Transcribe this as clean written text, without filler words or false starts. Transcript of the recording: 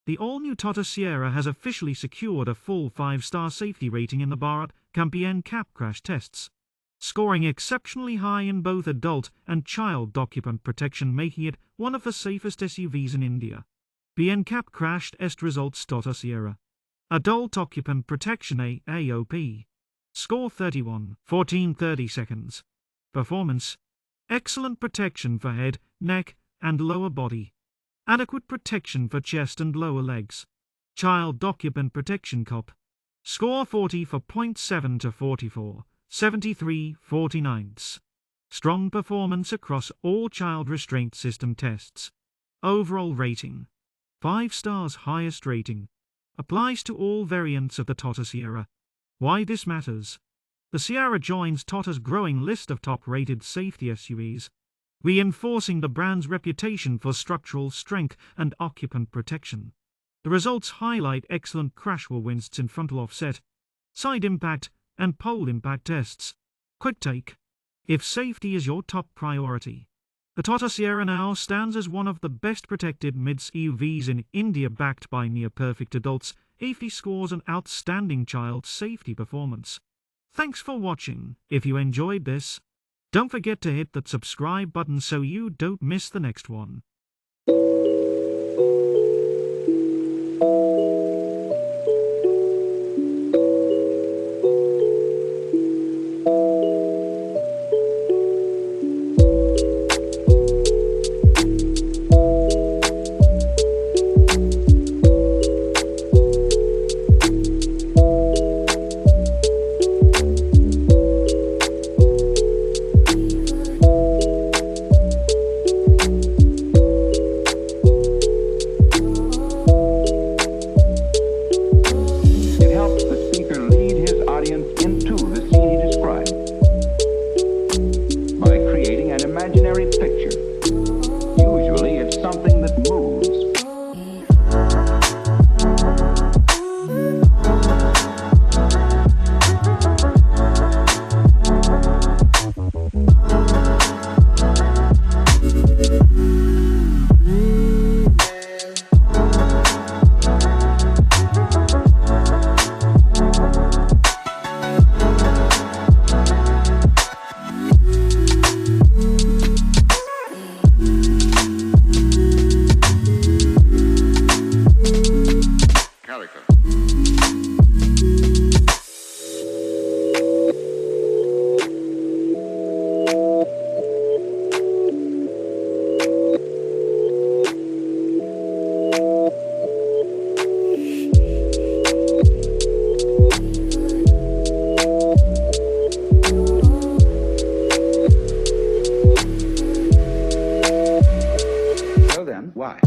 The all-new Tata Sierra has officially secured a full 5-star safety rating in the Bharat NCAP crash tests, scoring exceptionally high in both adult and child occupant protection, making it one of the safest SUVs in India. BNCAP crash test results: Tata Sierra adult occupant protection AOP score 31.14 seconds. Performance: excellent protection for head, neck, and lower body. Adequate protection for chest and lower legs. Child occupant protection COP score 40.7 to 44.73 Strong performance across all child restraint system tests. Overall rating 5 stars. Highest rating applies to all variants of the Tata Sierra. Why this matters: the Sierra joins Tata's growing list of top-rated safety SUVs, reinforcing the brand's reputation for structural strength and occupant protection. The results highlight excellent crashworthiness in frontal offset, side impact, and pole impact tests. Quick take: if safety is your top priority, the Tata Sierra now stands as one of the best protected mid-SUVs in India, backed by near-perfect adults, safety scores, and outstanding child safety performance. Thanks for watching. If you enjoyed this, don't forget to hit that subscribe button so you don't miss the next one. Into the scene he described by creating an imaginary picture. Usually it's something that moves. So then, why?